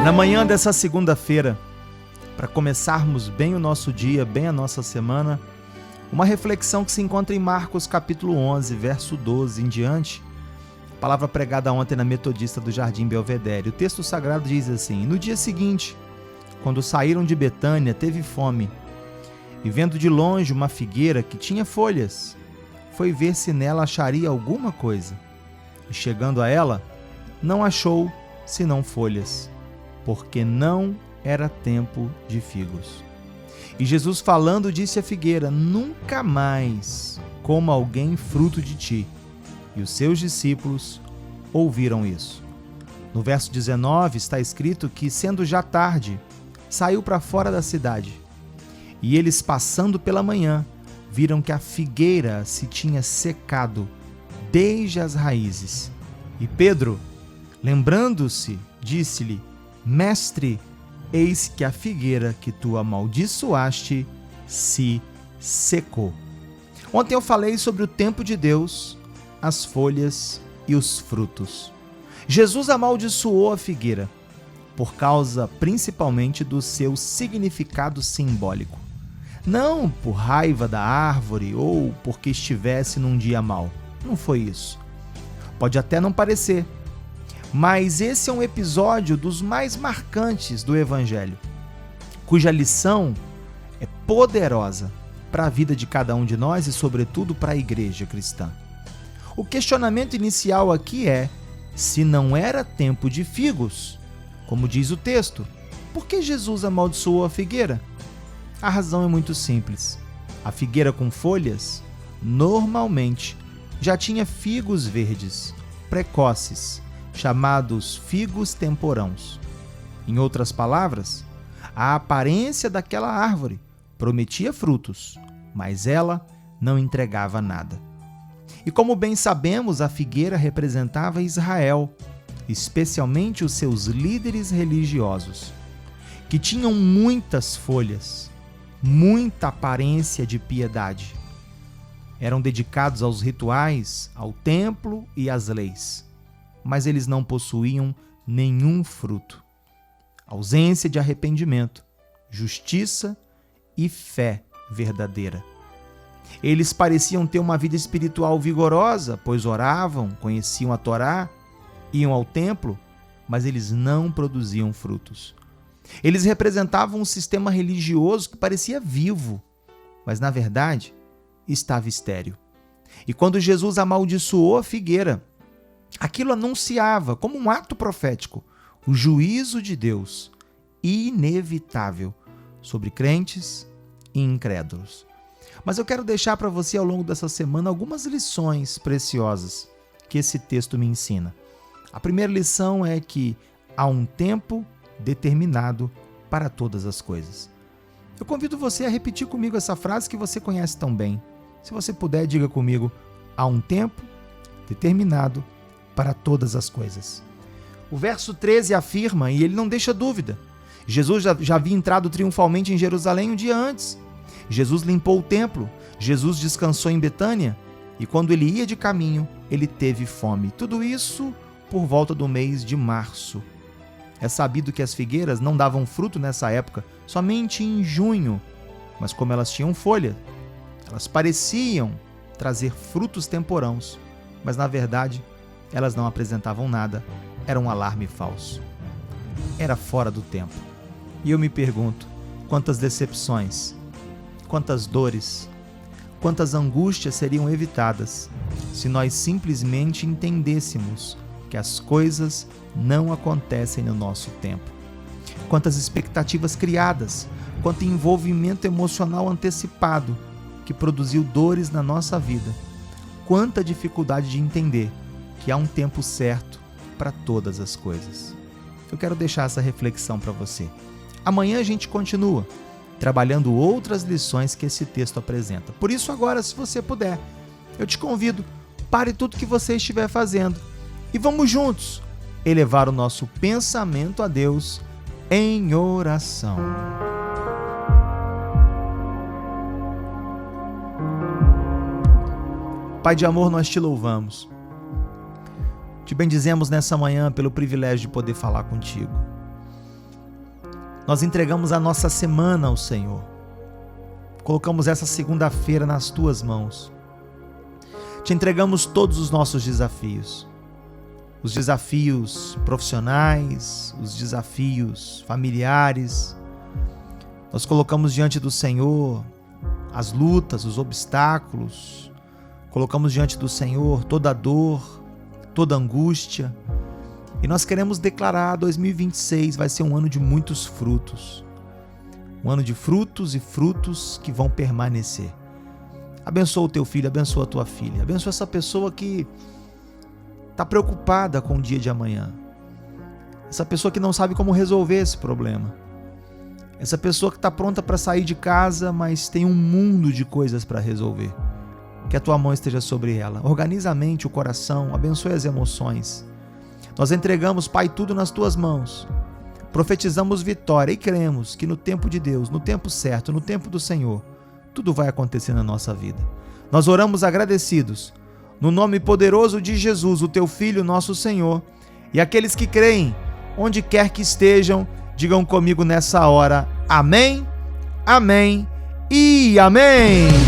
Na manhã dessa segunda-feira, para começarmos bem o nosso dia, bem a nossa semana, uma reflexão que se encontra em Marcos capítulo 11, verso 12 em diante, palavra pregada ontem na Metodista do Jardim Belvedere. O texto sagrado diz assim: no dia seguinte, quando saíram de Betânia, teve fome, e vendo de longe uma figueira que tinha folhas, foi ver se nela acharia alguma coisa. E chegando a ela, não achou senão folhas, porque não era tempo de figos. E Jesus falando disse à figueira: nunca mais coma alguém fruto de ti. E os seus discípulos ouviram isso. No verso 19 está escrito que, sendo já tarde, saiu para fora da cidade. E eles, passando pela manhã, viram que a figueira se tinha secado desde as raízes. E Pedro, lembrando-se, disse-lhe: Mestre, eis que a figueira que tu amaldiçoaste se secou. Ontem eu falei sobre o tempo de Deus, as folhas e os frutos. Jesus amaldiçoou a figueira por causa principalmente do seu significado simbólico. Não por raiva da árvore ou porque estivesse num dia mau. Não foi isso. Pode até não parecer, mas esse é um episódio dos mais marcantes do Evangelho, cuja lição é poderosa para a vida de cada um de nós e, sobretudo, para a igreja cristã. O questionamento inicial aqui é: se não era tempo de figos, como diz o texto, por que Jesus amaldiçoou a figueira? A razão é muito simples. A figueira com folhas, normalmente, já tinha figos verdes, precoces, chamados figos temporãos. Em outras palavras, a aparência daquela árvore prometia frutos, mas ela não entregava nada. E como bem sabemos, a figueira representava Israel, especialmente os seus líderes religiosos, que tinham muitas folhas, muita aparência de piedade. Eram dedicados aos rituais, ao templo e às leis, mas eles não possuíam nenhum fruto. Ausência de arrependimento, justiça e fé verdadeira. Eles pareciam ter uma vida espiritual vigorosa, pois oravam, conheciam a Torá, iam ao templo, mas eles não produziam frutos. Eles representavam um sistema religioso que parecia vivo, mas na verdade estava estéril. E quando Jesus amaldiçoou a figueira, aquilo anunciava, como um ato profético, o juízo de Deus inevitável sobre crentes e incrédulos. Mas eu quero deixar para você ao longo dessa semana algumas lições preciosas que esse texto me ensina. A primeira lição é que há um tempo determinado para todas as coisas. Eu convido você a repetir comigo essa frase que você conhece tão bem. Se você puder, diga comigo: há um tempo determinado para todas as coisas. O verso 13 afirma, e ele não deixa dúvida, Jesus já havia entrado triunfalmente em Jerusalém um dia antes. Jesus limpou o templo, Jesus descansou em Betânia, e quando ele ia de caminho, ele teve fome. Tudo isso por volta do mês de março. É sabido que as figueiras não davam fruto nessa época, somente em junho, mas como elas tinham folha, elas pareciam trazer frutos temporãos, mas na verdade elas não apresentavam nada, era um alarme falso. Era fora do tempo. E eu me pergunto, quantas decepções, quantas dores, quantas angústias seriam evitadas se nós simplesmente entendêssemos que as coisas não acontecem no nosso tempo. Quantas expectativas criadas, quanto envolvimento emocional antecipado que produziu dores na nossa vida. Quanta dificuldade de entender que há um tempo certo para todas as coisas. Eu quero deixar essa reflexão para você. Amanhã a gente continua trabalhando outras lições que esse texto apresenta. Por isso agora, se você puder, eu te convido, pare tudo que você estiver fazendo e vamos juntos elevar o nosso pensamento a Deus em oração. Pai de amor, nós te louvamos. Te bendizemos nessa manhã pelo privilégio de poder falar contigo. Nós entregamos a nossa semana ao Senhor. Colocamos essa segunda-feira nas tuas mãos. Te entregamos todos os nossos desafios. Os desafios profissionais, os desafios familiares. Nós colocamos diante do Senhor as lutas, os obstáculos. Colocamos diante do Senhor toda a dor, toda a angústia. E nós queremos declarar: 2026 vai ser um ano de muitos frutos. Um ano de frutos e frutos que vão permanecer. Abençoa o teu filho, abençoa a tua filha. Abençoa essa pessoa que está preocupada com o dia de amanhã. Essa pessoa que não sabe como resolver esse problema. Essa pessoa que está pronta para sair de casa, mas tem um mundo de coisas para resolver. Que a tua mão esteja sobre ela. Organiza a mente, o coração, abençoe as emoções. Nós entregamos, Pai, tudo nas tuas mãos. Profetizamos vitória e cremos que no tempo de Deus, no tempo certo, no tempo do Senhor, tudo vai acontecer na nossa vida. Nós oramos agradecidos, no nome poderoso de Jesus, o teu Filho, nosso Senhor. E aqueles que creem, onde quer que estejam, digam comigo nessa hora: amém, amém e amém.